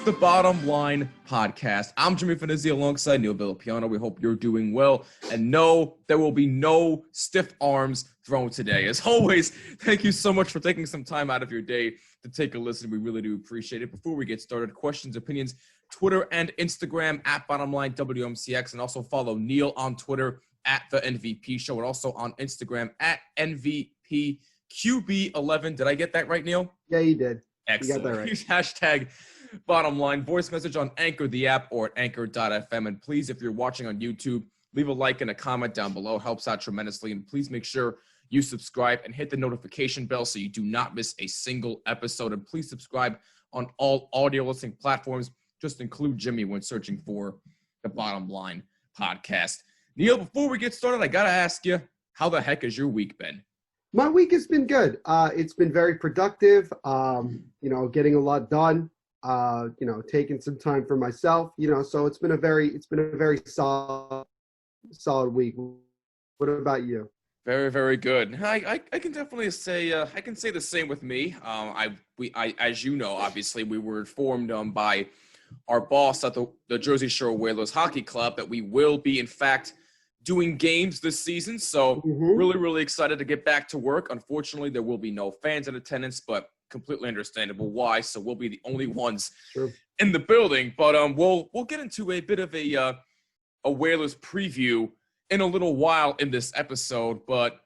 the Bottom Line Podcast. I'm Jimmy Finizzi alongside Neil Villapiano. We hope you're doing well. And no, there will be no stiff arms thrown today. As always, thank you so much for taking some time out of your day to take a listen. We really do appreciate it. Before we get started, questions, opinions, Twitter and Instagram at Bottomline WMCX, and also follow Neil on Twitter at The NVP Show, and also on Instagram at NVPQB11. Did I get that right, Neil? Yeah, you did. Excellent. You got that right. Use hashtag Bottom Line, voice message on Anchor, the app, or at anchor.fm. And please, if you're watching on YouTube, leave a like and a comment down below. Helps out tremendously. And please make sure you subscribe and hit the notification bell so you do not miss a single episode. And please subscribe on all audio listening platforms. Just include Jimmy when searching for the Bottom Line Podcast. Neil, before we get started, I got to ask you, how the heck has your week been? My week has been good. It's been very productive, getting a lot done, taking some time for myself, so it's been a very solid week. What about you? Very, very good. I can definitely say I can say the same with me. As you know, obviously we were informed by our boss at the Jersey Shore Whalers Hockey Club that we will be in fact doing games this season. So really, really excited to get back to work. Unfortunately, there will be no fans in attendance, but completely understandable why. So we'll be the only ones in the building. But we'll get into a bit of a Whalers preview in a little while in this episode. But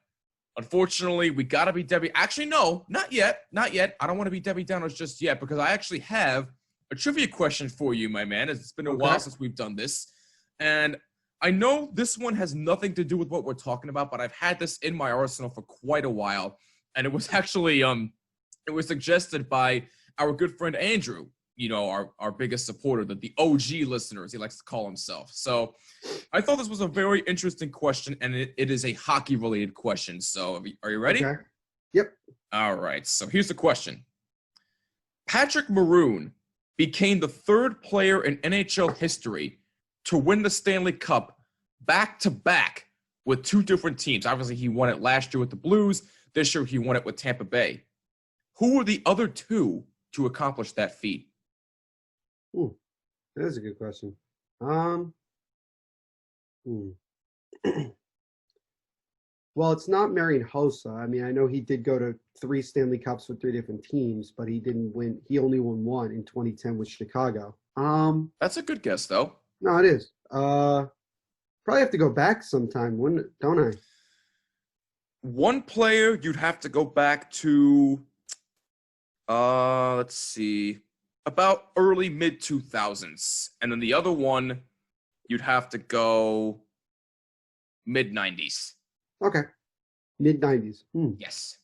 unfortunately, we got to be Debbie. Actually, no, not yet. Not yet. I don't want to be Debbie Downers just yet, because I actually have a trivia question for you, my man. It's been a while since we've done this. And I know this one has nothing to do with what we're talking about, but I've had this in my arsenal for quite a while. And it was actually, it was suggested by our good friend Andrew, our biggest supporter, the OG listener, as he likes to call himself. So I thought this was a very interesting question, and it is a hockey-related question. So are you ready? Okay. Yep. All right. So here's the question. Patrick Maroon became the third player in NHL history to win the Stanley Cup back-to-back with two different teams. Obviously, he won it last year with the Blues. This year, he won it with Tampa Bay. Who were the other two to accomplish that feat? That is a good question. Well, it's not Marian Hossa. I mean, I know he did go to 3 Stanley Cups with 3 different teams, but he didn't win. He only won one in 2010 with Chicago. That's a good guess, though. No, it is. Probably have to go back sometime, don't I? One player you'd have to go back to, let's see, about early mid-2000s. And then the other one, you'd have to go mid-90s. Okay. Mid-90s. Yes.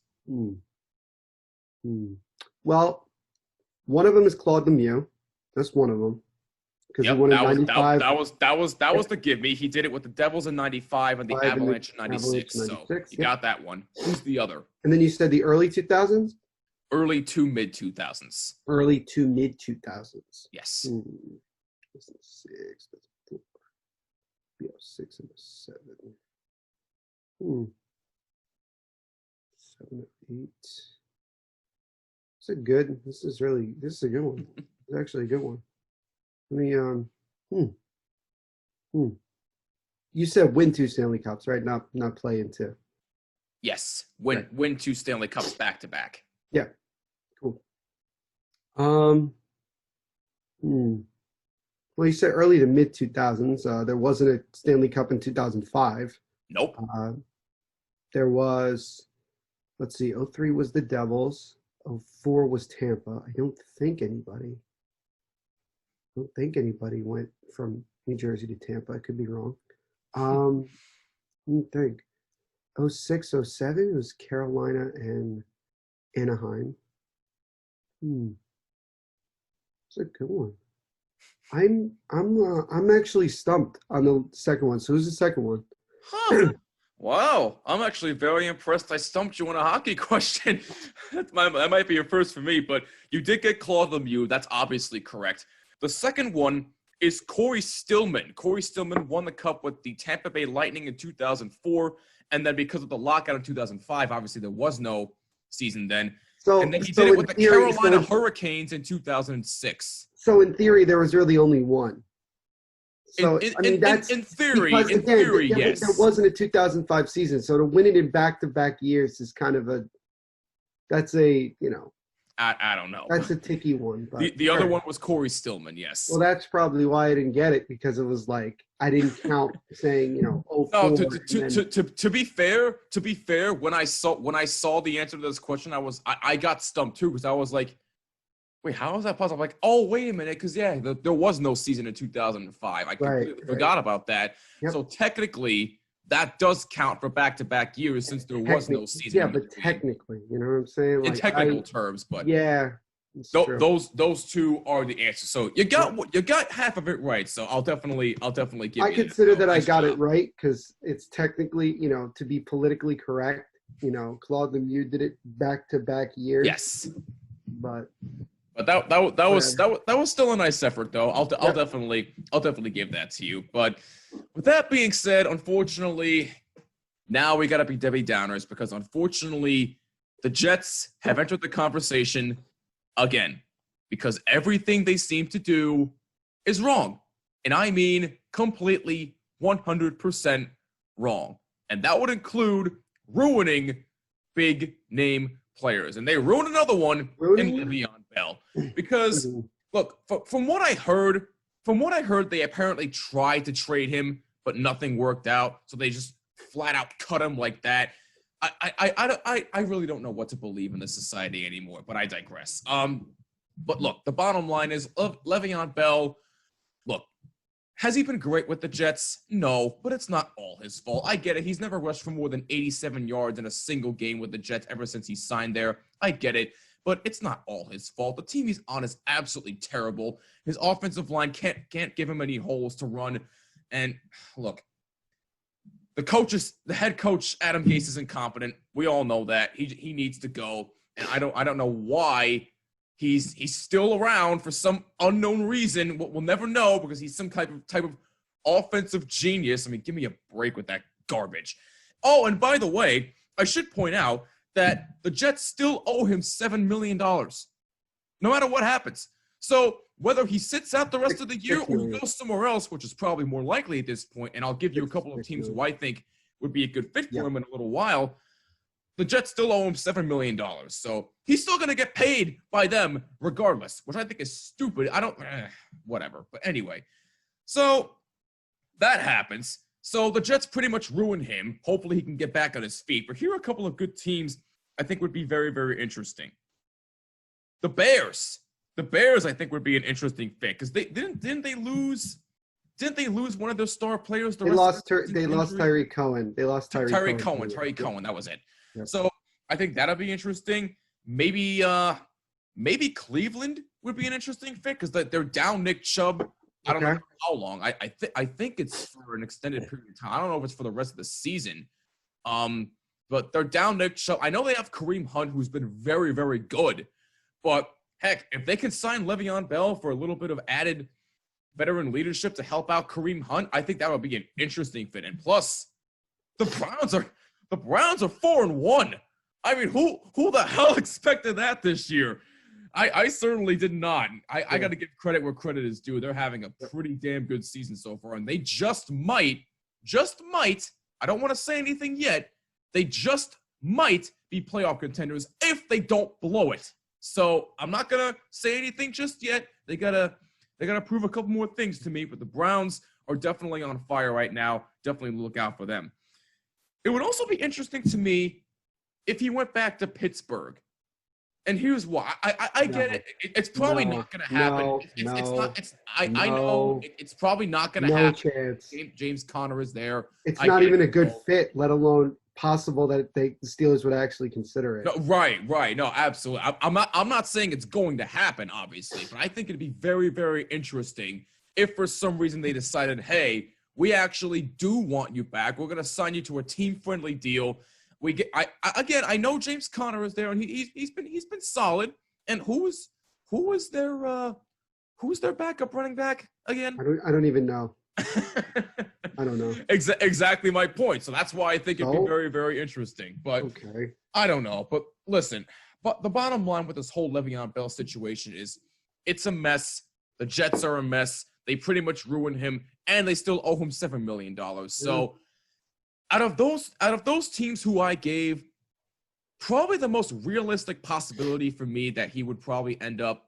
Well, one of them is Claude Lemieux. That's one of them. Yep, that was the give me. He did it with the Devils in 95 and the Avalanche in 96. So you got that one. Who's the other? And then you said the early 2000s? Early to mid 2000s. Early to mid 2000s. Yes. That's 6. That's 4. Yeah, 6 and 7. 7 and 8. This is a good one. It's actually a good one. Let me, You said win 2 Stanley Cups, right? Not play in 2. Yes. Win 2 Stanley Cups back to back. Yeah. Cool. Well, you said early to mid 2000s. There wasn't a Stanley Cup in 2005. Nope. There was, let's see, 03 was the Devils. 04 was Tampa. I don't think anybody went from New Jersey to Tampa. I could be wrong. Let me think. 06, 07, it was Carolina and Anaheim. It's a good one. I'm actually stumped on the second one. So who's the second one? Huh. Wow, I'm actually very impressed. I stumped you on a hockey question. That might be a first for me, but you did get Claude Lemieux. That's obviously correct. The second one is Corey Stillman. Corey Stillman won the Cup with the Tampa Bay Lightning in 2004, and then because of the lockout in 2005, obviously there was no season then. And then he did it with the Carolina Hurricanes in 2006. So in theory, there was really only one. So in theory, yes. There wasn't a 2005 season, so to win it in back-to-back years is kind of I don't know. That's a tricky one. But the other one was Corey Stillman, yes. Well, that's probably why I didn't get it, because it was like I didn't count saying, 04. No, to be fair, when I saw the answer to this question, I got stumped too, because I was like, wait, how is that possible? I'm like, oh, wait a minute, because there was no season in 2005. I completely forgot about that. Yep. So technically, that does count for back-to-back years, since there was no season. Yeah, but technically, you know what I'm saying? Like, in technical terms, but yeah, those two are the answers. So you got half of it right. So I'll definitely give. I consider that I got it right, because it's technically, to be politically correct. Claude Lemieux did it back-to-back years. Yes, but that was still a nice effort, though. I'll definitely give that to you. But with that being said, unfortunately, now we gotta be Debbie Downers, because unfortunately, the Jets have entered the conversation again, because everything they seem to do is wrong, and I mean completely 100% wrong, and that would include ruining big name players, and they ruined another one in Le'Veon Bell, because look, from what I heard, they apparently tried to trade him, but nothing worked out, so they just flat out cut him like that. I really don't know what to believe in this society anymore, but I digress. But look, the bottom line is, Le'Veon Bell, look, has he been great with the Jets? No, but it's not all his fault. I get it. He's never rushed for more than 87 yards in a single game with the Jets ever since he signed there. I get it, but it's not all his fault. The team he's on is absolutely terrible. His offensive line can't give him any holes to run. And look, the head coach, Adam Gase, is incompetent. We all know that. He needs to go. And I don't know why he's still around for some unknown reason. We'll never know, because he's some type of offensive genius. I mean, give me a break with that garbage. Oh, and by the way, I should point out that the Jets still owe him $7 million, no matter what happens. So whether he sits out the rest of the year or he goes somewhere else, which is probably more likely at this point, and I'll give you a couple of teams who I think would be a good fit for him in a little while, the Jets still owe him $7 million. So he's still going to get paid by them regardless, which I think is stupid. Whatever. But anyway, so that happens. So the Jets pretty much ruin him. Hopefully he can get back on his feet. But here are a couple of good teams I think would be very, very interesting. The Bears. The Bears, I think, would be an interesting fit, because didn't they lose one of their star players? They lost Tyreek Cohen. Tyreek Cohen. That was it. Yep. So I think that'll be interesting. Maybe Cleveland would be an interesting fit, because they're down Nick Chubb. I don't know how long. I think it's for an extended period of time. I don't know if it's for the rest of the season. But they're down Nick Chubb. I know they have Kareem Hunt, who's been very, very good. But heck, if they can sign Le'Veon Bell for a little bit of added veteran leadership to help out Kareem Hunt, I think that would be an interesting fit. And plus, the Browns are 4-1. I mean, who the hell expected that this year? I certainly did not. I got to give credit where credit is due. They're having a pretty damn good season so far, and they just might, I don't want to say anything yet, they just might be playoff contenders if they don't blow it. So I'm not going to say anything just yet. They gotta prove a couple more things to me, but the Browns are definitely on fire right now. Definitely look out for them. It would also be interesting to me if he went back to Pittsburgh. And here's why. I get it. It's probably not going to happen. I know it's probably not going to happen. Chance. James Conner is there. It's not even a good fit, let alone possible that the Steelers would actually consider it. No, right. No, absolutely. I'm not saying it's going to happen, obviously, but I think it'd be very, very interesting if for some reason they decided, hey, we actually do want you back. We're going to sign you to a team-friendly deal. I know James Conner is there, and he's been solid. And who's their backup running back again? I don't even know. I don't know. Exactly my point. So that's why I think it'd be very, very interesting. But I don't know. But listen, but the bottom line with this whole Le'Veon Bell situation is it's a mess. The Jets are a mess. They pretty much ruined him, and they still owe him $7 million. So out of those teams who I gave, probably the most realistic possibility for me that he would probably end up,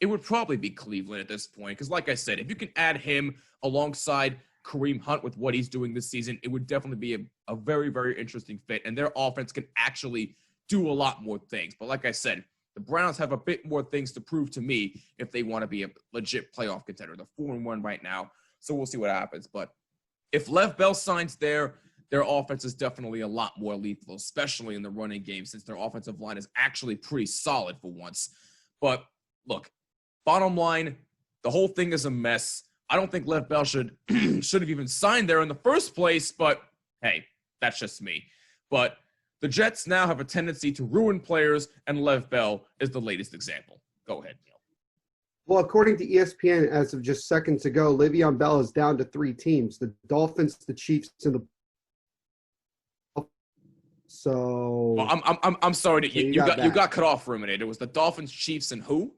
it would probably be Cleveland at this point. Because like I said, if you can add him alongside Kareem Hunt with what he's doing this season, it would definitely be a very, very interesting fit. And their offense can actually do a lot more things. But like I said, the Browns have a bit more things to prove to me if they want to be a legit playoff contender. They're 4-1 right now, so we'll see what happens. But if Lev Bell signs there, their offense is definitely a lot more lethal, especially in the running game, since their offensive line is actually pretty solid for once. But look, bottom line, the whole thing is a mess. I don't think Lev Bell should have even signed there in the first place, but hey, that's just me. But the Jets now have a tendency to ruin players, and Lev Bell is the latest example. Go ahead, Neil. Well, according to ESPN, as of just seconds ago, Le'Veon Bell is down to 3 teams: the Dolphins, the Chiefs, and the. So. Well, I'm sorry that you got cut off for a minute. It was the Dolphins, Chiefs, and who?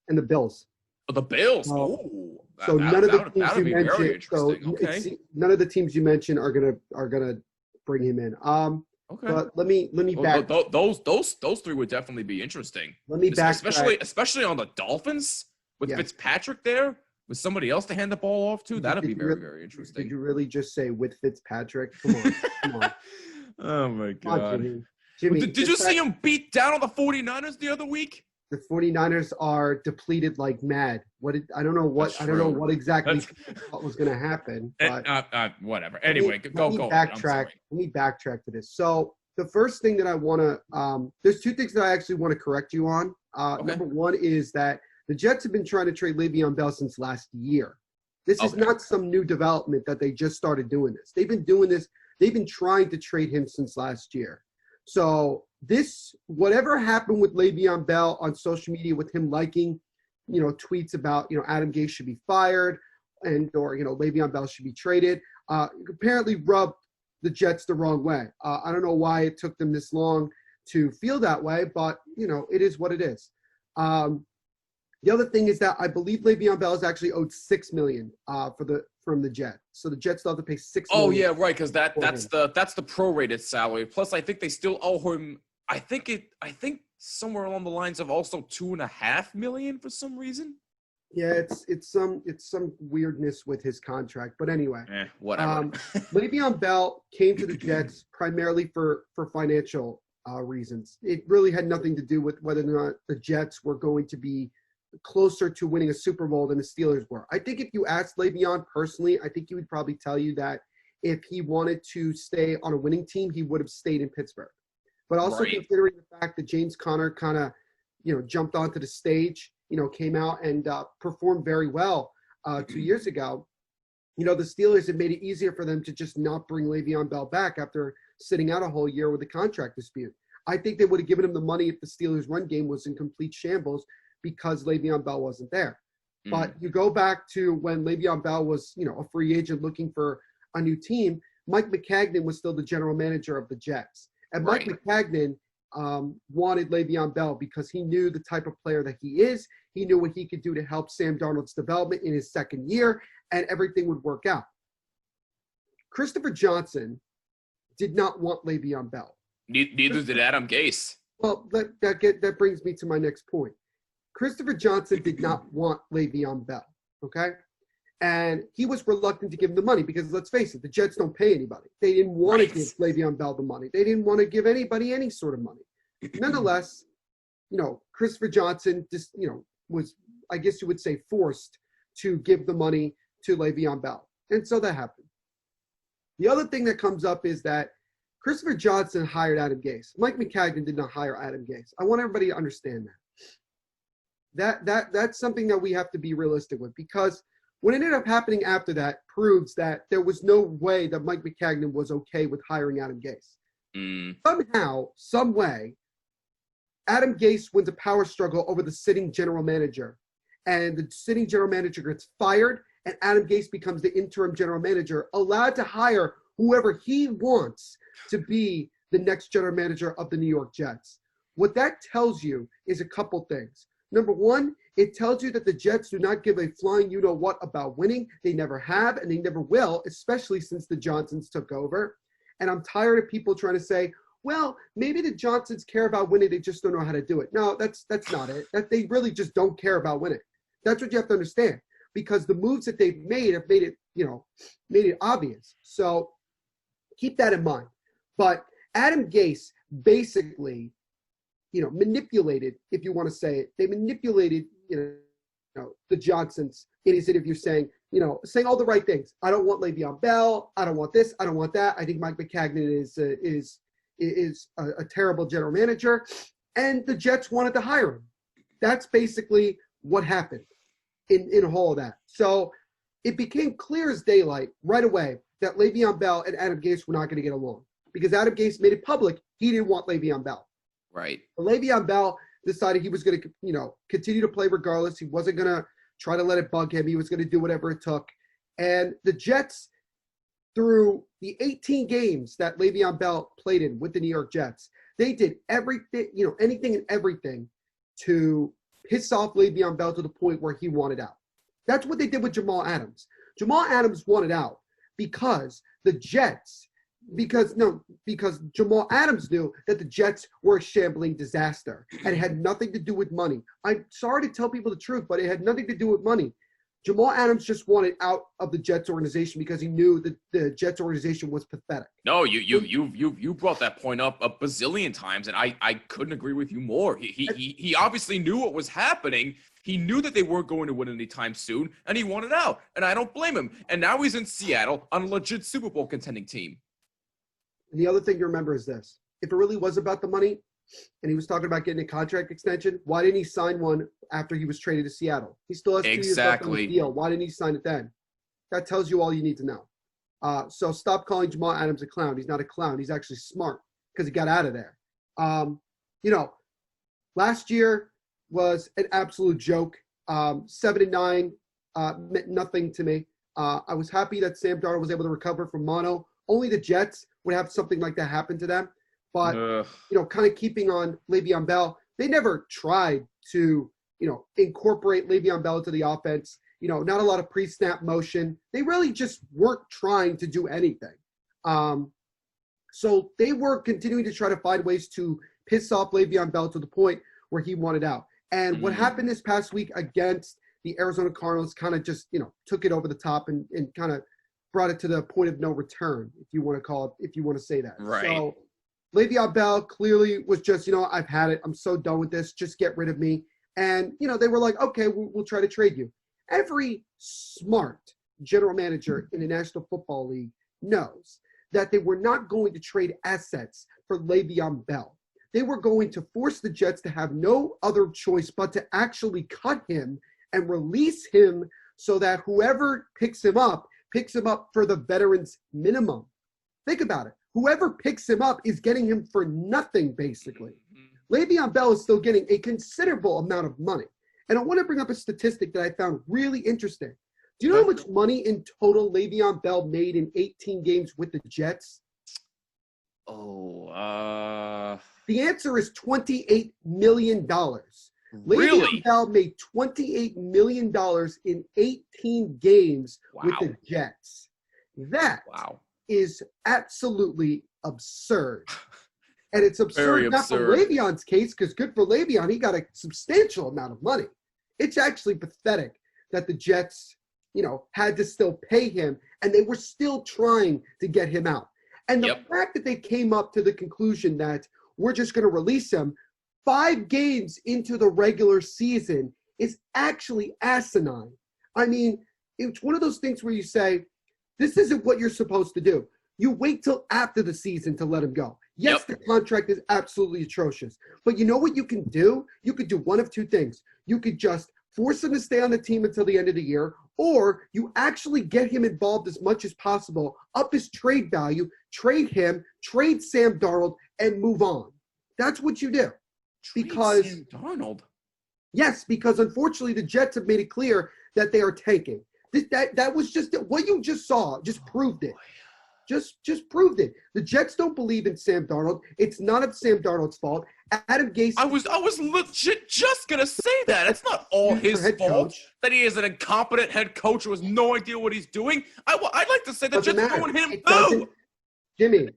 And the Bills. Oh, the Bills. So none of the teams you mentioned. So okay. None of the teams you mentioned are gonna bring him in. Okay. But let me back. Those 3 would definitely be interesting. Let me back. Especially on the Dolphins with Fitzpatrick there, with somebody else to hand the ball off to. That'd be very, very interesting. Did you really just say with Fitzpatrick? Come on. Oh my God. On, Jimmy, did you see him beat down on the 49ers the other week? The 49ers are depleted like mad. I don't know what exactly what was going to happen. But whatever. Anyway, go. Backtrack. Let me backtrack to this. So the first thing that I want to there's 2 things that I actually want to correct you on. Okay. Number one is that the Jets have been trying to trade Le'Veon Bell since last year. This is not some new development that they just started doing this. They've been doing this. They've been trying to trade him since last year. So whatever happened with Le'Veon Bell on social media with him liking, tweets about, Adam Gase should be fired or Le'Veon Bell should be traded, apparently rubbed the Jets the wrong way. I don't know why it took them this long to feel that way, but, it is what it is. The other thing is that I believe Le'Veon Bell is actually owed $6 million from the Jets. So the Jets still have to pay $6 million. Oh yeah, right, because that's the prorated salary. Plus, I think they still owe him. I think somewhere along the lines of also $2.5 million for some reason. Yeah, it's some weirdness with his contract, but anyway, whatever. Le'Veon Bell came to the Jets primarily for financial reasons. It really had nothing to do with whether or not the Jets were going to be closer to winning a Super Bowl than the Steelers were. I think if you asked Le'Veon personally, I think he would probably tell you that if he wanted to stay on a winning team, he would have stayed in Pittsburgh. But also considering the fact that James Conner kind of, jumped onto the stage, came out and performed very well 2 years ago, the Steelers had made it easier for them to just not bring Le'Veon Bell back after sitting out a whole year with a contract dispute. I think they would have given him the money if the Steelers' run game was in complete shambles because Le'Veon Bell wasn't there. But you go back to when Le'Veon Bell was, a free agent looking for a new team, Mike Maccagnan was still the general manager of the Jets. And Mike Maccagnan wanted Le'Veon Bell because he knew the type of player that he is. He knew what he could do to help Sam Darnold's development in his second year, and everything would work out. Christopher Johnson did not want Le'Veon Bell. Neither did Adam Gase. Well, that brings me to my next point. Christopher Johnson did not want Le'Veon Bell, okay? And he was reluctant to give him the money because, let's face it, the Jets don't pay anybody. They didn't want to give Le'Veon Bell the money. They didn't want to give anybody any sort of money. Nonetheless, Christopher Johnson just, was, I guess you would say, forced to give the money to Le'Veon Bell. And so that happened. The other thing that comes up is that Christopher Johnson hired Adam Gase. Mike Maccagnan did not hire Adam Gase. I want everybody to understand that. That's something that we have to be realistic with, because what ended up happening after that proves that there was no way that Mike Maccagnan was okay with hiring Adam Gase. Somehow, some way, Adam Gase wins a power struggle over the sitting general manager, and the sitting general manager gets fired, and Adam Gase becomes the interim general manager, allowed to hire whoever he wants to be the next general manager of the New York Jets. what that tells you is a couple things. Number one, it tells you that the Jets do not give a flying you-know-what about winning. They never have, and they never will, especially since the Johnsons took over. And I'm tired of people trying to say, well, maybe the Johnsons care about winning. They just don't know how to do it. No, that's not it. That they really just don't care about winning. That's what you have to understand, because the moves that they've made have made it obvious. So keep that in mind. But Adam Gase basically, manipulated, if you want to say it. They manipulated, the Johnsons in his interview saying all the right things. I don't want Le'Veon Bell. I don't want this. I don't want that. I think Mike McCagnon is a terrible general manager, and the Jets wanted to hire him. That's basically what happened in all of that. So it became clear as daylight right away that Le'Veon Bell and Adam Gase were not going to get along, because Adam Gase made it public he didn't want Le'Veon Bell. Right. Le'Veon Bell decided he was going to, continue to play regardless. He wasn't going to try to let it bug him. He was going to do whatever it took. And the Jets, through the 18 games that Le'Veon Bell played in with the New York Jets, they did everything, anything and everything to piss off Le'Veon Bell to the point where he wanted out. That's what they did with Jamal Adams. Jamal Adams wanted out because because Jamal Adams knew that the Jets were a shambling disaster, and it had nothing to do with money. I'm sorry to tell people the truth, but it had nothing to do with money. Jamal Adams just wanted out of the Jets organization because he knew that the Jets organization was pathetic. No, you brought that point up a bazillion times, and I couldn't agree with you more. He obviously knew what was happening. He knew that they weren't going to win anytime soon, and he wanted out. And I don't blame him. And now he's in Seattle on a legit Super Bowl contending team. And the other thing to remember is this. If it really was about the money, and he was talking about getting a contract extension, why didn't he sign one after he was traded to Seattle? He still has 2 years left on the deal. Why didn't he sign it then? That tells you all you need to know. So stop calling Jamal Adams a clown. He's not a clown. He's actually smart because he got out of there. Last year was an absolute joke. 7-9 meant nothing to me. I was happy that Sam Darnold was able to recover from mono. Only the Jets would have something like that happen to them. But, kind of keeping on Le'Veon Bell, they never tried to, incorporate Le'Veon Bell into the offense. Not a lot of pre-snap motion. They really just weren't trying to do anything. So they were continuing to try to find ways to piss off Le'Veon Bell to the point where he wanted out. And what happened this past week against the Arizona Cardinals kind of just, took it over the top and kind of brought it to the point of no return, if you want to call it, if you want to say that. Right. So Le'Veon Bell clearly was just, I've had it. I'm so done with this. Just get rid of me. And, they were like, okay, we'll try to trade you. Every smart general manager in the National Football League knows that they were not going to trade assets for Le'Veon Bell. They were going to force the Jets to have no other choice but to actually cut him and release him so that whoever picks him up for the veterans minimum. Think about it. Whoever picks him up is getting him for nothing, basically. Le'Veon Bell is still getting a considerable amount of money. And I want to bring up a statistic that I found really interesting. Do you know how much money in total Le'Veon Bell made in 18 games with the Jets? The answer is $28 million. Really? Le'Veon Bell made $28 million in 18 games with the Jets. That is absolutely absurd. And it's absurd not for Le'Veon's case, because good for Le'Veon, he got a substantial amount of money. It's actually pathetic that the Jets, had to still pay him, and they were still trying to get him out. And the fact that they came up to the conclusion that we're just going to release him 5 games into the regular season is actually asinine. I mean, it's one of those things where you say, this isn't what you're supposed to do. You wait till after the season to let him go. Yes, the contract is absolutely atrocious. But you know what you can do? You could do one of two things. You could just force him to stay on the team until the end of the year, or you actually get him involved as much as possible, up his trade value, trade him, trade Sam Darnold, and move on. That's what you do. Because Sam Darnold. Yes, because unfortunately the Jets have made it clear that they are tanking. That was just what you just saw, just proved it. just proved it. The Jets don't believe in Sam Darnold. It's none of Sam Darnold's fault. Adam Gase. I was legit just gonna say that. It's not all his fault that he is an incompetent head coach who has no idea what he's doing. I'd like to say the Jets are going him boo. Jimmy,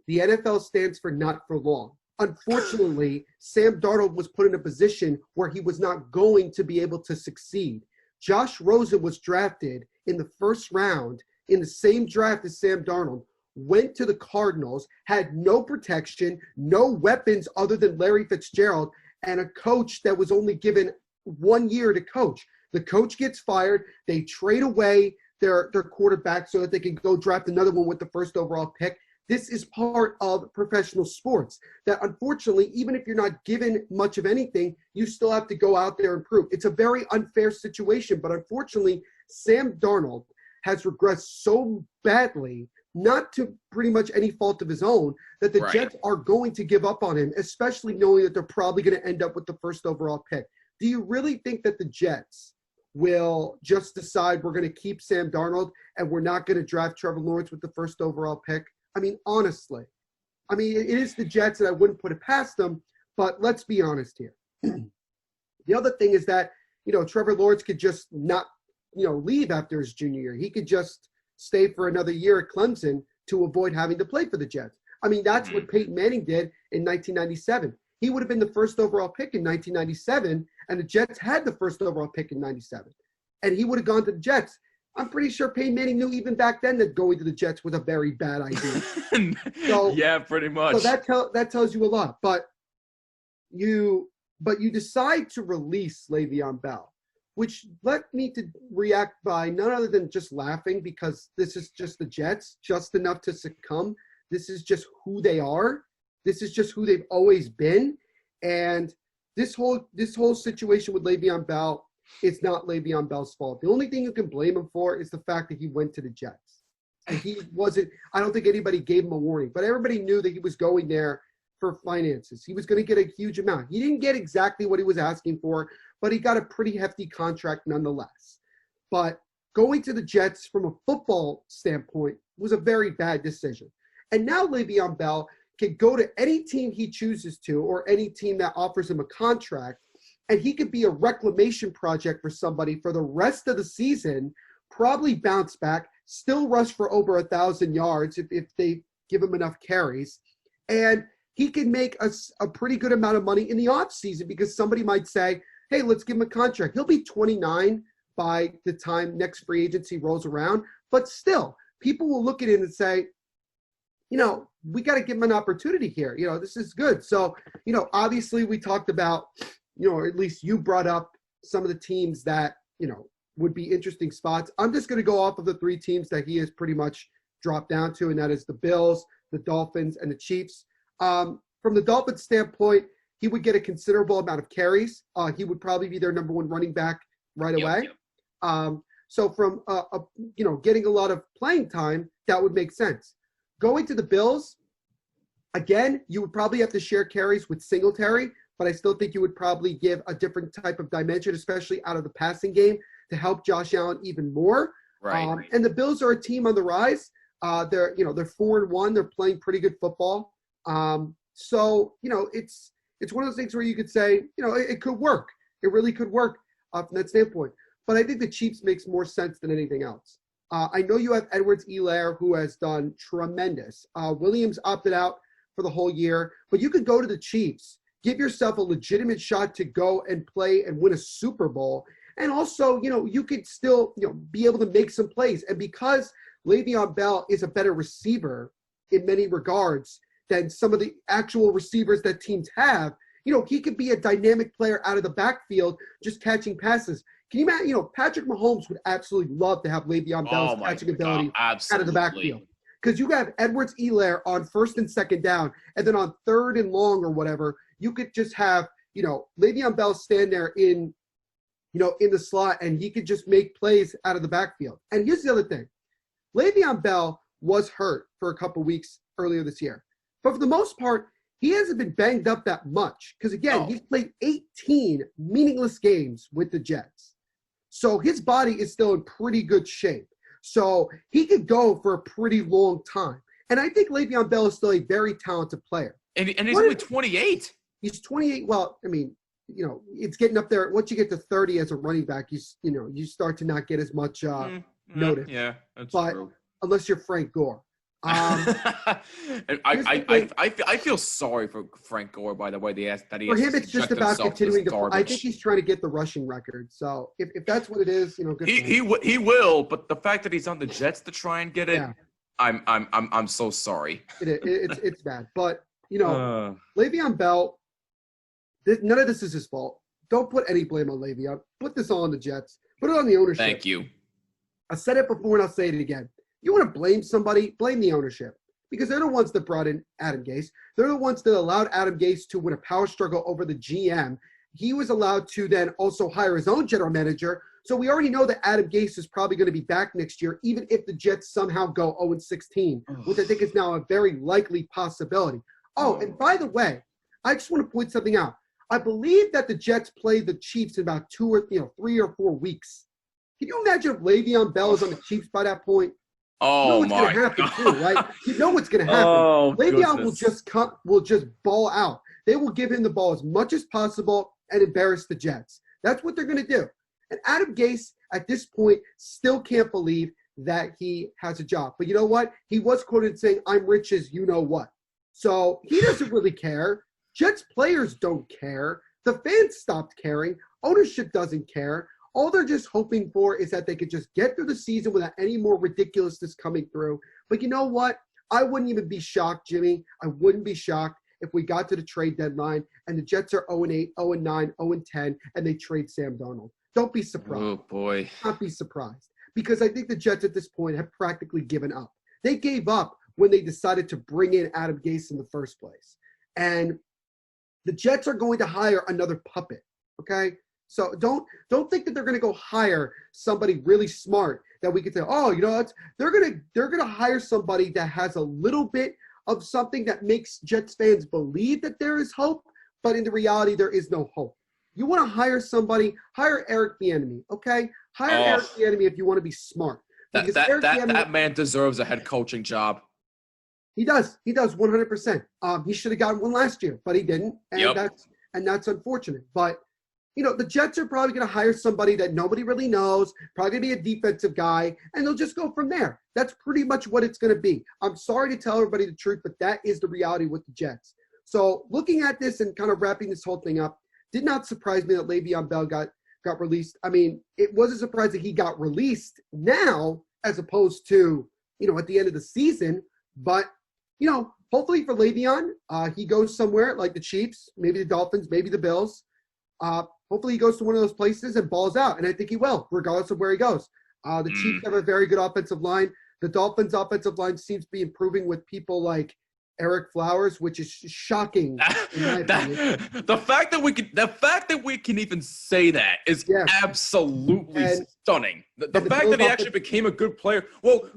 the NFL stands for not for long. Unfortunately, Sam Darnold was put in a position where he was not going to be able to succeed. Josh Rosen was drafted in the first round in the same draft as Sam Darnold, went to the Cardinals, had no protection, no weapons other than Larry Fitzgerald, and a coach that was only given 1 year to coach. The coach gets fired. They trade away their quarterback so that they can go draft another one with the first overall pick. This is part of professional sports that, unfortunately, even if you're not given much of anything, you still have to go out there and prove. It's a very unfair situation, but unfortunately, Sam Darnold has regressed so badly, not to pretty much any fault of his own, that the Jets are going to give up on him, especially knowing that they're probably going to end up with the first overall pick. Do you really think that the Jets will just decide we're going to keep Sam Darnold and we're not going to draft Trevor Lawrence with the first overall pick? I mean, honestly. I mean, it is the Jets, and I wouldn't put it past them, but let's be honest here. The other thing is that, Trevor Lawrence could just not, leave after his junior year. He could just stay for another year at Clemson to avoid having to play for the Jets. I mean, that's what Peyton Manning did in 1997. He would have been the first overall pick in 1997, and the Jets had the first overall pick in 97. And he would have gone to the Jets. I'm pretty sure Peyton Manning knew even back then that going to the Jets was a very bad idea. Yeah, pretty much. So that tells you a lot. But you decide to release Le'Veon Bell, which led me to react by none other than just laughing, because this is just the Jets, just enough to succumb. This is just who they are. This is just who they've always been. And this whole situation with Le'Veon Bell, it's not Le'Veon Bell's fault. The only thing you can blame him for is the fact that he went to the Jets. And he wasn't – I don't think anybody gave him a warning. But everybody knew that he was going there for finances. He was going to get a huge amount. He didn't get exactly what he was asking for, but he got a pretty hefty contract nonetheless. But going to the Jets from a football standpoint was a very bad decision. And now Le'Veon Bell can go to any team he chooses to, or any team that offers him a contract, and he could be a reclamation project for somebody for the rest of the season, probably bounce back, still rush for over 1,000 yards if they give him enough carries. And he can make a pretty good amount of money in the offseason, because somebody might say, hey, let's give him a contract. He'll be 29 by the time next free agency rolls around. But still, people will look at it and say, we got to give him an opportunity here. This is good. So, obviously we talked about, or at least you brought up some of the teams that, would be interesting spots. I'm just going to go off of the three teams that he has pretty much dropped down to, and that is the Bills, the Dolphins, and the Chiefs. From the Dolphins standpoint, he would get a considerable amount of carries. He would probably be their number one running back right away. Yep. So from, getting a lot of playing time, that would make sense. Going to the Bills, again, you would probably have to share carries with Singletary, but I still think you would probably give a different type of dimension, especially out of the passing game, to help Josh Allen even more. Right. And the Bills are a team on the rise. They're 4-1. They're playing pretty good football. So it's one of those things where you could say, it could work. It really could work from that standpoint. But I think the Chiefs makes more sense than anything else. I know you have Edwards-Helaire, who has done tremendous. Williams opted out for the whole year, but you could go to the Chiefs, give yourself a legitimate shot to go and play and win a Super Bowl. And also, you could still, be able to make some plays. And because Le'Veon Bell is a better receiver in many regards than some of the actual receivers that teams have, he could be a dynamic player out of the backfield, just catching passes. Can you imagine, Patrick Mahomes would absolutely love to have Le'Veon Bell's catching ability out of the backfield. Because you have Edwards-Helaire on first and second down, and then on third and long or whatever, you could just have, Le'Veon Bell stand there in the slot, and he could just make plays out of the backfield. And here's the other thing. Le'Veon Bell was hurt for a couple weeks earlier this year. But for the most part, he hasn't been banged up that much. Because, again, he's played 18 meaningless games with the Jets. So his body is still in pretty good shape. So he could go for a pretty long time. And I think Le'Veon Bell is still a very talented player. And he's only 28. He's 28. Well, I mean, it's getting up there. Once you get to 30 as a running back, you start to not get as much notice. Yeah, that's but true. Unless you're Frank Gore. I feel sorry for Frank Gore, by the way. That he for has him, to it's just subject about himself continuing this to. I think he's trying to get the rushing record. So if that's what it is, good. For him. He will. But the fact that he's on the Jets to try and get it, Yeah. I'm so sorry. It's bad. But Le'Veon Bell. None of this is his fault. Don't put any blame on Le'Veon. Put this all on the Jets. Put it on the ownership. Thank you. I said it before and I'll say it again. You want to blame somebody, blame the ownership. Because they're the ones that brought in Adam Gase. They're the ones that allowed Adam Gase to win a power struggle over the GM. He was allowed to then also hire his own general manager. So we already know that Adam Gase is probably going to be back next year, even if the Jets somehow go 0-16, which I think is now a very likely possibility. Oh, and by the way, I just want to point something out. I believe that the Jets play the Chiefs in about 3 or 4 weeks. Can you imagine if Le'Veon Bell is on the Chiefs by that point? Oh, you know what's going to happen too, right? You know what's going to happen. Le'Veon will just ball out. They will give him the ball as much as possible and embarrass the Jets. That's what they're going to do. And Adam Gase, at this point, still can't believe that he has a job. But you know what? He was quoted saying, "I'm rich as you know what." So he doesn't really care. Jets players don't care. The fans stopped caring. Ownership doesn't care. All they're just hoping for is that they could just get through the season without any more ridiculousness coming through. But you know what? I wouldn't even be shocked, Jimmy. I wouldn't be shocked if we got to the trade deadline and the Jets are 0-8, 0-9, 0-10, and they trade Sam Darnold. Don't be surprised. Oh, boy. Not be surprised. Because I think the Jets at this point have practically given up. They gave up when they decided to bring in Adam Gase in the first place. And the Jets are going to hire another puppet, okay? So don't think that they're going to go hire somebody really smart that we could say, oh, they're going to hire somebody that has a little bit of something that makes Jets fans believe that there is hope, but in the reality there is no hope. You want to hire somebody, hire Eric Bieniemy, okay? Hire Eric Bieniemy if you want to be smart. That man deserves a head coaching job. He does 100%. He should have gotten one last year, but he didn't, and that's unfortunate. But the Jets are probably going to hire somebody that nobody really knows, probably going to be a defensive guy, and they'll just go from there. That's pretty much what it's going to be. I'm sorry to tell everybody the truth, but that is the reality with the Jets. So looking at this and kind of wrapping this whole thing up, did not surprise me that Le'Veon Bell got released. I mean, it was a surprise that he got released now as opposed to, at the end of the season. But, hopefully for Le'Veon, he goes somewhere like the Chiefs, maybe the Dolphins, maybe the Bills. Hopefully he goes to one of those places and balls out, and I think he will, regardless of where he goes. The Chiefs have a very good offensive line. The Dolphins' offensive line seems to be improving with people like Eric Flowers, which is shocking. In my opinion. The fact that we can even say that is absolutely stunning. The fact that he actually became a good player. Well,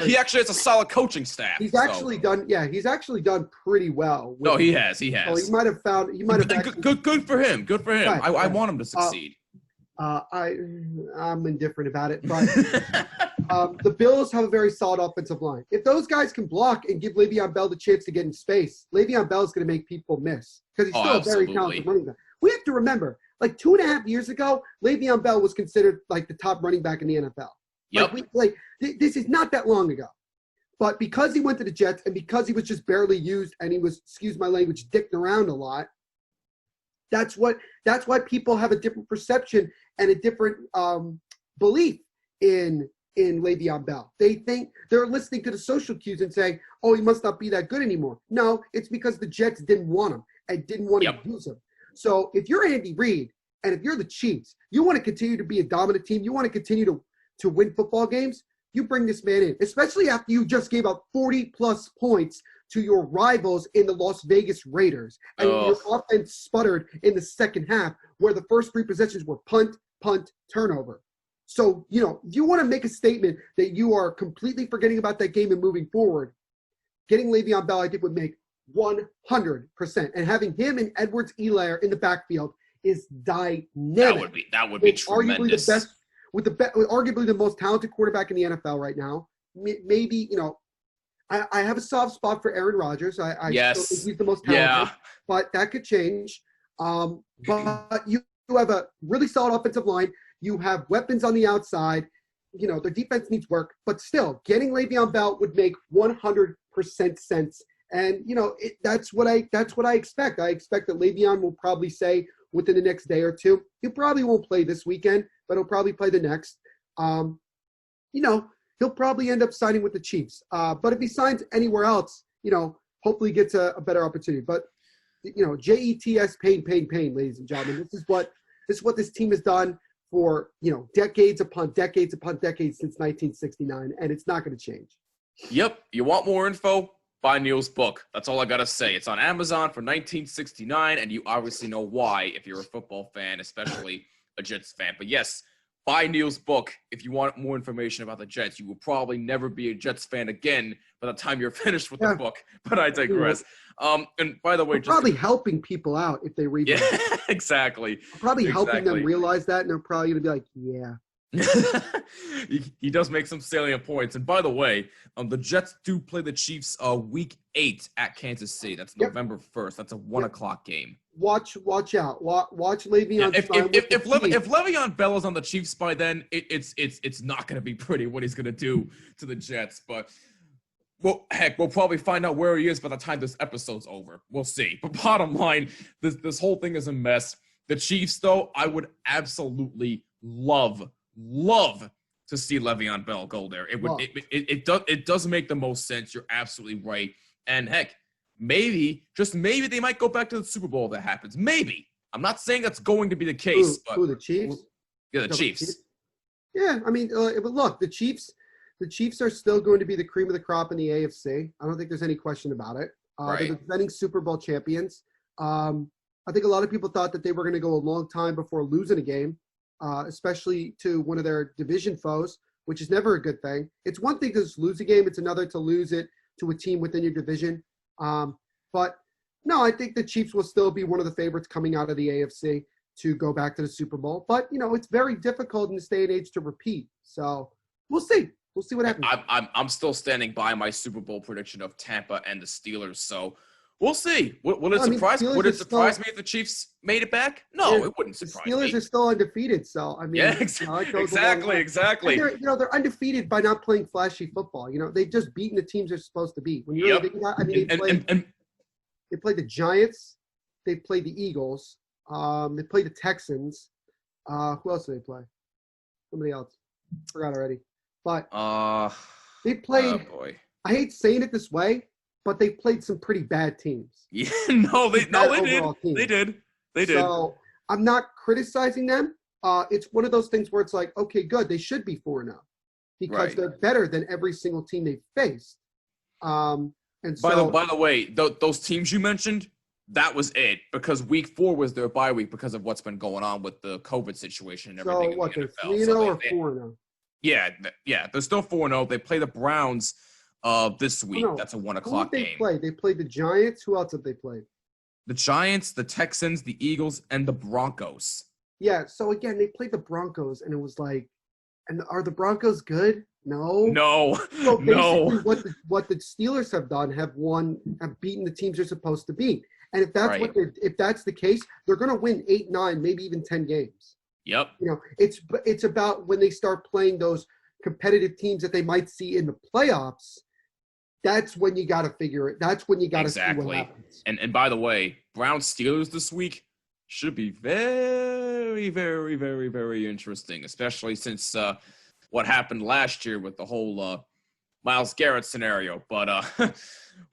he actually has a solid coaching staff. He's actually done. Yeah, he's actually done pretty well. No, he has. So he might have found. Good for him. Good for him. Right, I want him to succeed. I'm indifferent about it, but the Bills have a very solid offensive line. If those guys can block and give Le'Veon Bell the chance to get in space, Le'Veon Bell is going to make people miss because he's still a very talented running back. We have to remember, like 2.5 years ago, Le'Veon Bell was considered like the top running back in the NFL. Yep. This is not that long ago. But because he went to the Jets and because he was just barely used and he was, excuse my language, dicked around a lot, that's why people have a different perception and a different belief in Le'Veon Bell. They think they're listening to the social cues and saying, oh, he must not be that good anymore. No, it's because the Jets didn't want him and didn't want to use him. So if you're Andy Reid and if you're the Chiefs, you want to continue to be a dominant team, you want to continue to win football games, you bring this man in, especially after you just gave up 40-plus points to your rivals in the Las Vegas Raiders. And your offense sputtered in the second half where the first 3 possessions were punt, turnover. So, if you want to make a statement that you are completely forgetting about that game and moving forward, getting Le'Veon Bell, I think, would make 100%. And having him and Edwards-Helaire in the backfield is dynamic. That would be tremendous. with arguably the most talented quarterback in the NFL right now. Maybe, I have a soft spot for Aaron Rodgers. I still think he's the most talented, but that could change. But you have a really solid offensive line. You have weapons on the outside. The defense needs work, but still, getting Le'Veon Bell would make 100% sense. And that's what I expect. I expect that Le'Veon will probably say within the next day or two. He probably won't play this weekend, but he'll probably play the next. He'll probably end up signing with the Chiefs. But if he signs anywhere else, hopefully gets a better opportunity. But JETS pain, ladies and gentlemen. This is what this team has done for decades upon decades upon decades since 1969, and it's not going to change. Yep. You want more info? Buy Neil's book. That's all I gotta say. It's on Amazon for $19.69, and you obviously know why if you're a football fan, especially a Jets fan. But yes, buy Neil's book if you want more information about the Jets. You will probably never be a Jets fan again by the time you're finished with the book. But I digress. And by the way, probably helping people out if they read. Yeah, exactly. Probably helping them realize that, and they're probably gonna be like, yeah. He does make some salient points. And by the way, the Jets do play the Chiefs week 8 at Kansas City. That's November 1st. That's a 1:00 game. Watch out. Watch Le'Veon. If Le'Veon Bell is on the Chiefs by then, it's not going to be pretty what he's going to do to the Jets. But well, heck, we'll probably find out where he is by the time this episode's over. We'll see. But bottom line, this whole thing is a mess. The Chiefs, though, I would absolutely love to see Le'Veon Bell go there. It does make the most sense. You're absolutely right. And heck, maybe they might go back to the Super Bowl if that happens. Maybe. I'm not saying that's going to be the case. Who the Chiefs? Yeah, the Chiefs. Yeah, I mean, look, the Chiefs are still going to be the cream of the crop in the AFC. I don't think there's any question about it. Right. They're the defending Super Bowl champions. I think a lot of people thought that they were going to go a long time before losing a game. Especially to one of their division foes, which is never a good thing. It's one thing to just lose a game. It's another to lose it to a team within your division. But no, I think the Chiefs will still be one of the favorites coming out of the AFC to go back to the Super Bowl. But, it's very difficult in this day and age to repeat. So we'll see. We'll see what happens. I'm still standing by my Super Bowl prediction of Tampa and the Steelers. So we'll see. Would it surprise me if the Chiefs made it back? No, it wouldn't surprise me. The Steelers are still undefeated, so I mean, exactly. And they're undefeated by not playing flashy football. They've just beaten the teams they're supposed to beat. When you really think about, they played the Giants, they played the Eagles, they played the Texans. Who else did they play? Somebody else. Forgot already. But they played. Oh boy. I hate saying it this way, but they played some pretty bad teams. Yeah, they did. So I'm not criticizing them. It's one of those things where it's like, okay, good. They should be 4-0 because they're better than every single team they faced. And so, by the way, those teams you mentioned, that was it because week 4 was their bye week because of what's been going on with the COVID situation and everything. So what? They're 3-0 or 4-0? Yeah. They're still 4-0. They play the Browns. This week, that's a 1:00 game. They played the Giants. Who else have they played? The Giants, the Texans, the Eagles, and the Broncos. Yeah. So again, they played the Broncos, and it was like, and are the Broncos good? No. So no. What the Steelers have done have beaten the teams they're supposed to beat, and if that's the case, they're going to win 8, 9, maybe even 10 games. Yep. It's about when they start playing those competitive teams that they might see in the playoffs. That's when you got to figure it. That's when you got to see what happens. And by the way, Browns Steelers this week should be very, very, very, very interesting, especially since what happened last year with the whole Myles Garrett scenario. But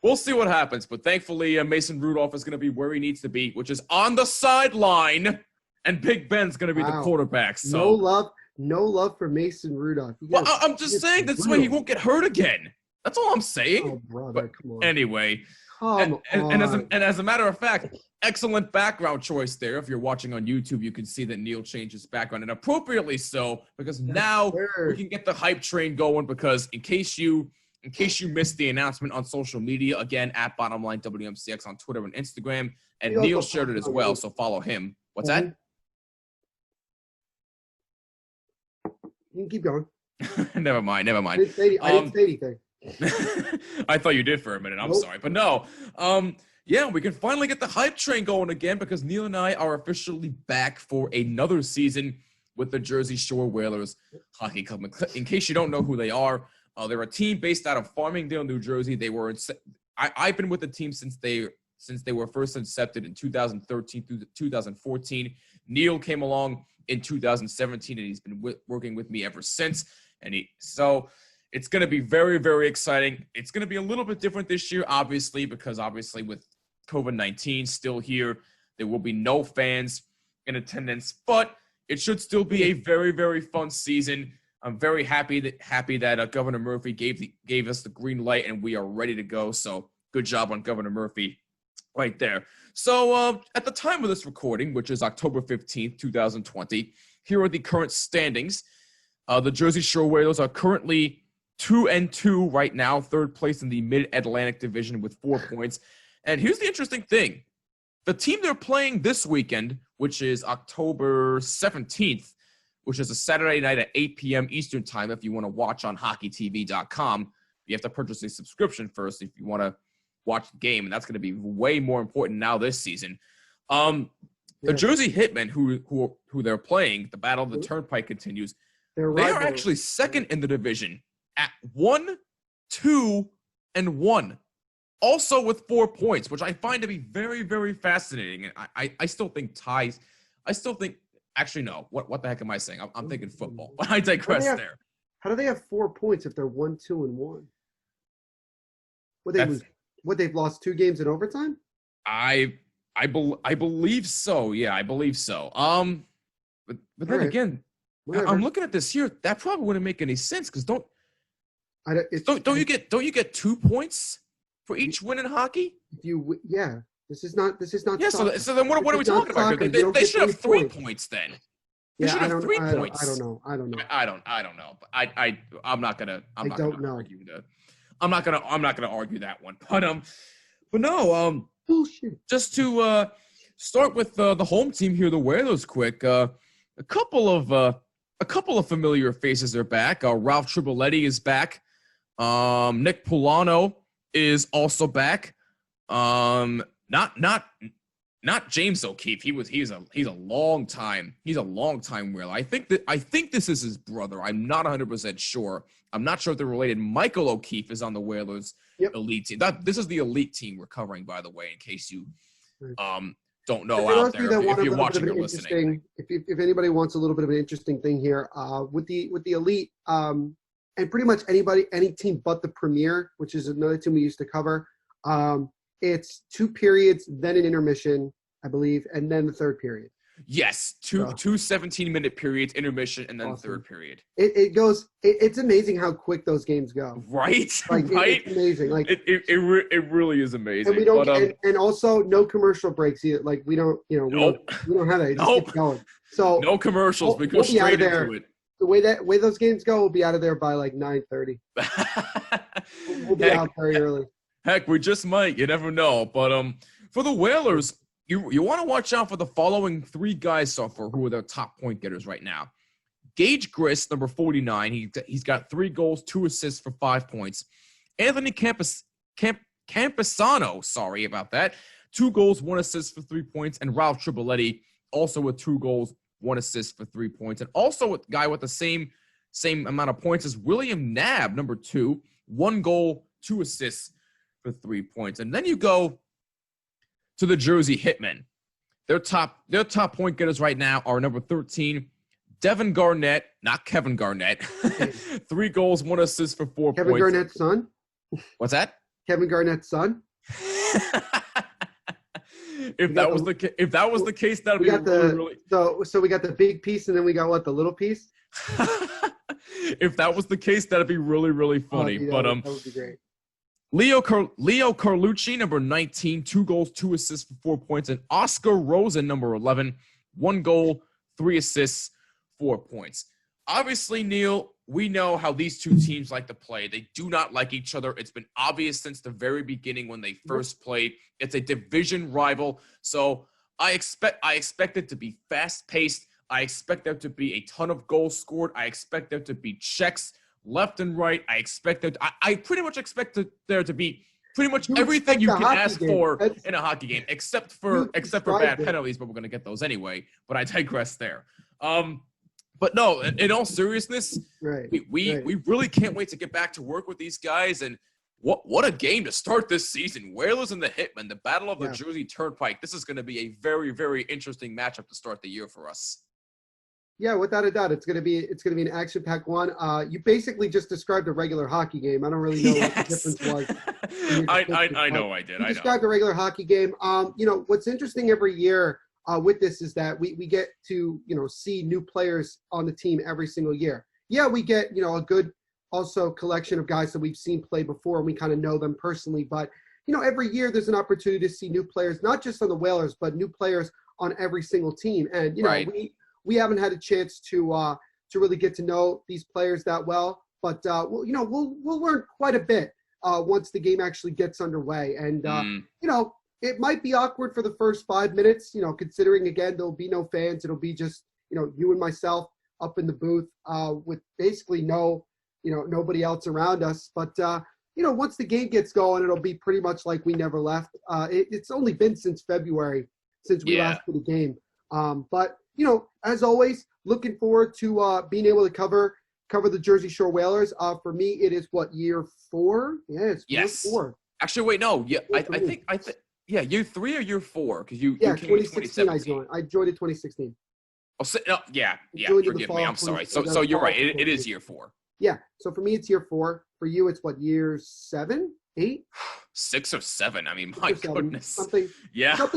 we'll see what happens. But thankfully, Mason Rudolph is going to be where he needs to be, which is on the sideline, and Big Ben's going to be the quarterback. So no love for Mason Rudolph. Well, I'm just saying that's why he won't get hurt again. That's all I'm saying. Oh, brother, come on. Anyway, and as a matter of fact, excellent background choice there. If you're watching on YouTube, you can see that Neil changed his background, and appropriately so, because now we can get the hype train going. Because in case you missed the announcement on social media, again at Bottomline WMCX on Twitter and Instagram, and Neil shared it as well, so follow him. What's that? You can keep going. Never mind. I didn't say anything. I thought you did for a minute. I'm sorry, but no. Yeah, we can finally get the hype train going again because Neil and I are officially back for another season with the Jersey Shore Whalers Hockey Club. In case you don't know who they are, they're a team based out of Farmingdale, New Jersey. I've been with the team since they were first incepted in 2013 through 2014. Neil came along in 2017, and he's been working with me ever since. So it's going to be very, very exciting. It's going to be a little bit different this year, obviously, because with COVID-19 still here, there will be no fans in attendance, but it should still be a very, very fun season. I'm very happy that Governor Murphy gave us the green light, and we are ready to go. So good job on Governor Murphy right there. So at the time of this recording, which is October 15th, 2020, here are the current standings. The Jersey Shore Whalers are currently 2-2 right now, third place in the Mid-Atlantic Division with 4 points. And here's the interesting thing. The team they're playing this weekend, which is October 17th, which is a Saturday night at 8 p.m. Eastern time if you want to watch on hockeytv.com. You have to purchase a subscription first if you want to watch the game, and that's going to be way more important now this season. The Jersey Hitmen, who they're playing, the Battle of the Turnpike continues. They are actually second in the division at 1-2-1, also with 4 points, which I find to be very, very fascinating. I still think ties. Actually, no. What the heck am I saying? I'm thinking football, but I digress there. How do they have 4 points if they're 1-2-1? They've lost 2 games in overtime? I believe so. Yeah, I believe so. But then again, I'm looking at this here. That probably wouldn't make any sense because don't you get 2 points for each win in hockey? This is not. Yeah. So then what are we talking about? They should have 3 points then. They should have 3 points. I don't know. I don't know. But I'm not gonna argue that. I'm not gonna argue that one. But no. Bullshit. Just to start with the home team here, the Whalers. Quick, a couple of familiar faces are back. Ralph Triboletti is back. Nick Polano is also back. Not James O'Keefe. He's a long time Whaler. I think this is his brother. I'm not 100% sure. I'm not sure if they're related. Michael O'Keefe is on the Whalers elite team. This is the elite team we're covering, by the way, in case you don't know out there if you're watching or listening. If anybody wants a little bit of an interesting thing here, with the elite, and pretty much any team but the Premier, which is another team we used to cover, it's 2 periods, then an intermission, I believe, and then the third period. Yes, two 17-minute periods, intermission, and then awesome. Third period. It's amazing how quick those games go. Right, right. It's amazing. Like it really is amazing. And we don't, and also no commercial breaks either. Like we don't have that. It just keeps going. So no commercials. We go straight into it. The way those games go, we'll be out of there by like 9:30. We'll be out very early. Heck, we just might. You never know. But for the Whalers, you want to watch out for the following 3 guys so far who are their top point getters right now. Gage Grist, number 49. He's got 3 goals, 2 assists for 5 points. Anthony Campisano, sorry about that, 2 goals, 1 assist for 3 points. And Ralph Triboletti, also with 2 goals, 1 assist for 3 points. And also a guy with the same amount of points as William Knabb, number 2, 1 goal, 2 assists for 3 points. And then you go to the Jersey Hitmen. Their top point getters right now are number 13, Devin Garnett, not Kevin Garnett. 3 goals, 1 assist for 4 points. Kevin Garnett's son? What's that? Kevin Garnett's son? If that was the case, that would be really. So we got the big piece, and then we got what, the little piece? If that was the case, that'd be really, really funny. But that would be great. Leo Carlucci, number 19, 2 goals, 2 assists for 4 points. And Oscar Rosen, number 11, 1 goal, 3 assists, 4 points. Obviously, Neil, we know how these two teams like to play. They do not like each other. It's been obvious since the very beginning when they first played. It's a division rival. So I expect it to be fast-paced. I expect there to be a ton of goals scored. I expect there to be checks left and right. I expect that I pretty much expect there to be pretty much everything you can ask for in a hockey game, except for bad penalties, but we're gonna get those anyway. But I digress there. But no, in all seriousness, we really can't wait to get back to work with these guys. And what a game to start this season. Whalers and the Hitmen, the Battle of the Jersey Turnpike. This is going to be a very, very interesting matchup to start the year for us. Yeah, without a doubt, it's gonna be an action-packed one. You basically just described a regular hockey game. I don't really know what the difference was. I know I did. You described a regular hockey game. What's interesting every year with this is that we get to see new players on the team every single year. Yeah, we get a good also collection of guys that we've seen play before and we kind of know them personally. But every year there's an opportunity to see new players, not just on the Whalers, but new players on every single team. And we haven't had a chance to really get to know these players that well, but we'll learn quite a bit once the game actually gets underway. And it might be awkward for the first 5 minutes, considering again there'll be no fans. It'll be just you and myself up in the booth with basically nobody else around us. But once the game gets going, it'll be pretty much like we never left. It's only been since February since we last played a game. But as always, looking forward to being able to cover the Jersey Shore Whalers. For me, it is year 4? Yeah, it's year 4. Actually, wait, no. Yeah, I think year 3 or year 4? Because you came in 2016. I joined in 2016. Oh, forgive me. I'm sorry. So you're right. It is year 4. Yeah. So for me, it's year 4. For you, it's year 7, 8, 6 or 7. I mean, my goodness. Something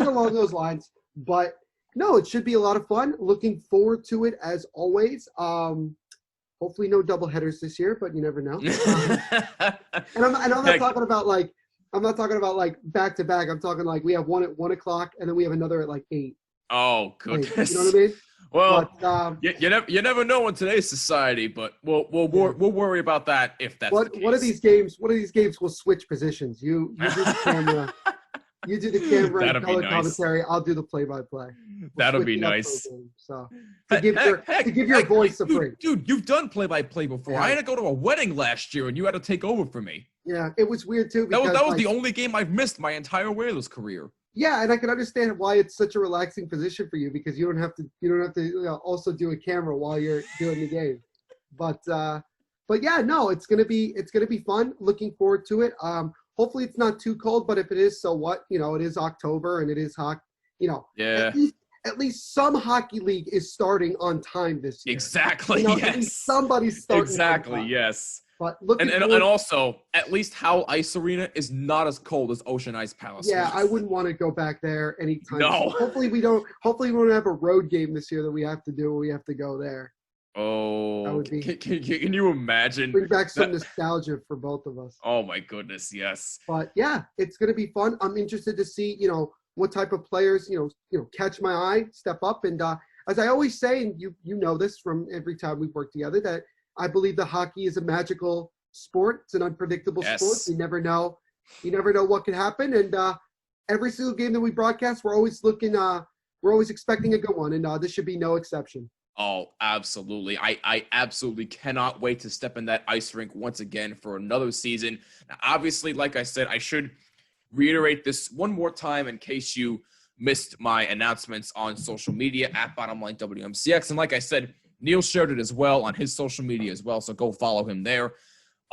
along those lines. But no, it should be a lot of fun. Looking forward to it as always. Hopefully no double headers this year, but you never know. And I'm not talking about back to back. I'm talking we have one at 1 o'clock and then we have another at 8. Oh goodness. You know what I mean? Well, but, you never know in today's society, but we'll worry about that if that's the case. One of these games will switch positions. You do the camera. You do the camera and color commentary. I'll do the play-by-play. That'll be nice. So to give your voice a break. Dude, you've done play-by-play before. Yeah. I had to go to a wedding last year, and you had to take over for me. Yeah, it was weird too. Because, that was the only game I've missed my entire Whalers career. Yeah, and I can understand why it's such a relaxing position for you because you don't have to also do a camera while you're doing the game. But yeah, no, it's gonna be fun. Looking forward to it. Hopefully it's not too cold, but if it is, so what? It is October and it is hot. Yeah. At least some hockey league is starting on time this year. Exactly. Yes. At least somebody's starting. Exactly. Yes. But and also, at least Howell Ice Arena is not as cold as Ocean Ice Palace. Yeah, I wouldn't want to go back there anytime. No. Hopefully we won't have a road game this year that we have to do. We have to go there. Oh, that would be, can you imagine? Bring back some nostalgia for both of us. Oh my goodness, yes. But yeah, it's going to be fun. I'm interested to see, what type of players, catch my eye, step up. And as I always say, and you know this from every time we've worked together, that I believe the hockey is a magical sport. It's an unpredictable sport. You never know what could happen. And every single game that we broadcast, we're always expecting a good one. And this should be no exception. Oh, absolutely. I absolutely cannot wait to step in that ice rink once again for another season. Now, obviously, like I said, I should reiterate this one more time in case you missed my announcements on social media at Bottomline WMCX. And like I said, Neil shared it as well on his social media as well, so go follow him there.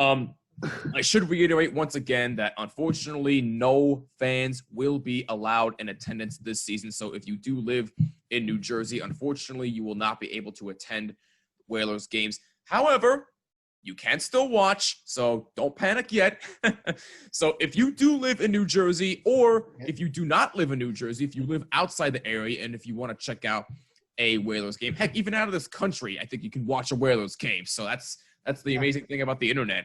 I should reiterate once again that unfortunately no fans will be allowed in attendance this season. So if you do live in New Jersey, unfortunately you will not be able to attend Whalers games. However, you can still watch, so don't panic yet. So if you do live in New Jersey, or if you do not live in New Jersey, if you live outside the area and if you want to check out a Whalers game, heck, even out of this country, I think you can watch a Whalers game. So that's the amazing thing about the internet.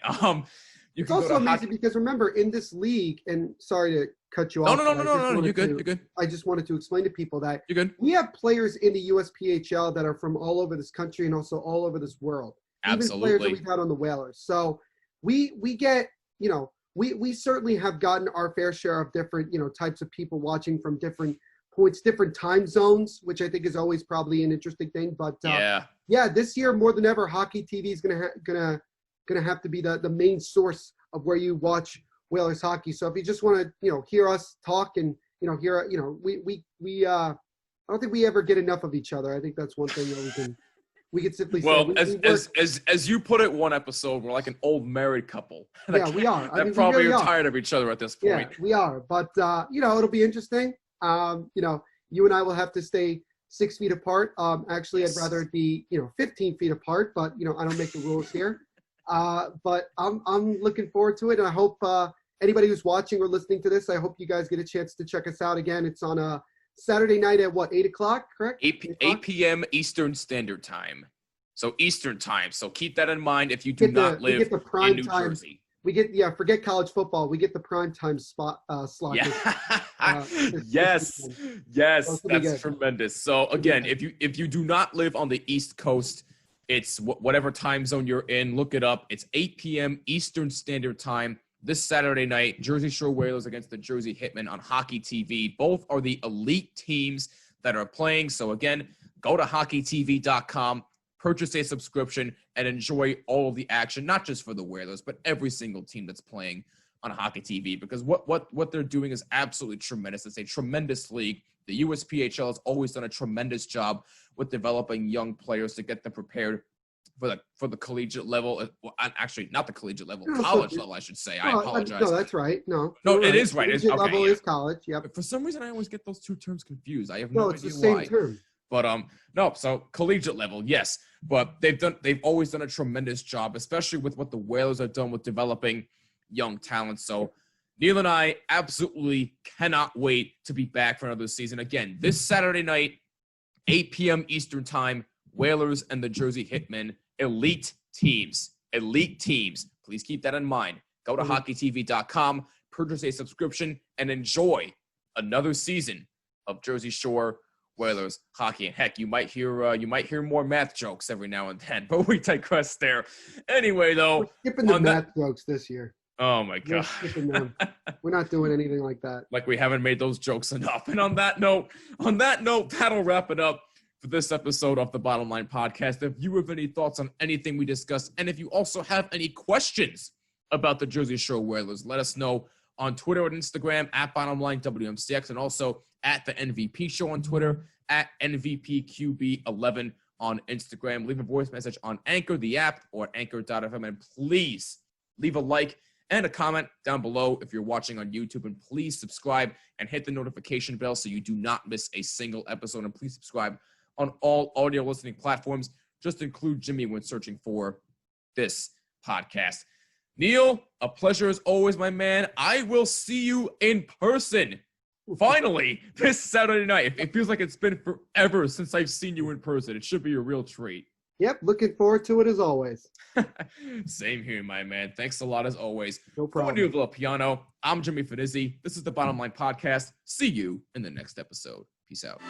It's also amazing because remember, in this league, and sorry to cut you off. No, you're good. You're good. I just wanted to explain to people that you're good. We have players in the USPHL that are from all over this country and also all over this world. Absolutely. Even players that we've had on the Whalers. So we get, we certainly have gotten our fair share of different, types of people watching from different points, different time zones, which I think is always probably an interesting thing. But yeah, this year more than ever, Hockey TV is gonna have to be the main source of where you watch Whalers hockey. So if you just want to hear us talk and hear we I don't think we ever get enough of each other. I think that's one thing that we can simply say. Well, as you put it, one episode, we're like an old married couple. Yeah, we are. That probably really are tired of each other at this point. Yeah, we are. But it'll be interesting. You and I will have to stay 6 feet apart. Actually, I'd rather it be 15 feet apart. But I don't make the rules here. But I'm looking forward to it, and I hope anybody who's watching or listening to this, I hope you guys get a chance to check us out again. It's on a Saturday night at 8 o'clock, correct? 8 p.m. Eastern Standard Time. So Eastern Time. So keep that in mind if you do not live in New Jersey. We get forget college football. We get the prime time slot. Yeah. Yes, that's tremendous. So again, if you do not live on the East Coast, it's whatever time zone you're in. Look it up. It's 8 p.m. Eastern Standard Time. This Saturday night, Jersey Shore Whalers against the Jersey Hitmen on Hockey TV. Both are the elite teams that are playing. So again, go to hockeytv.com, purchase a subscription, and enjoy all of the action, not just for the Whalers, but every single team that's playing on Hockey TV. Because what they're doing is absolutely tremendous. It's a tremendous league. The USPHL has always done a tremendous job with developing young players to get them prepared for the collegiate level. Well, actually, not the collegiate level, college level, I should say. I apologize. No, that's right. No, it is right. Collegiate level is college. Yep. For some reason, I always get those two terms confused. I have no idea why. It's the same term. But no. So collegiate level, yes. But they've always done a tremendous job, especially with what the Whalers have done with developing young talent. So Neil and I absolutely cannot wait to be back for another season. Again, this Saturday night, 8 p.m. Eastern Time, Whalers and the Jersey Hitmen. Elite teams. Please keep that in mind. Go to hockeytv.com, purchase a subscription, and enjoy another season of Jersey Shore Whalers hockey. And heck, you might hear more math jokes every now and then, but we digress there. Anyway, though, we're skipping the math jokes this year. Oh my God, we're not doing anything like that. Like we haven't made those jokes enough. And on that note, that'll wrap it up for this episode of the Bottom Line Podcast. If you have any thoughts on anything we discussed, and if you also have any questions about the Jersey Shore Whalers, let us know on Twitter and Instagram at BottomLineWMCX, and also at the NVP Show on Twitter, at NVPQB11 on Instagram. Leave a voice message on Anchor, the app, or Anchor.fm, and please leave a like and a comment down below if you're watching on YouTube, and please subscribe and hit the notification bell so you do not miss a single episode, and please subscribe on all audio listening platforms. Just include Jimmy when searching for this podcast. Neil, a pleasure as always, my man. I will see you in person, finally, this Saturday night. It feels like it's been forever since I've seen you in person. It should be a real treat. Yep, looking forward to it as always. Same here, my man. Thanks a lot as always. No problem. For Neil Villapiano, I'm Jimmy Finizzi. This is the Bottom Line Podcast. See you in the next episode. Peace out.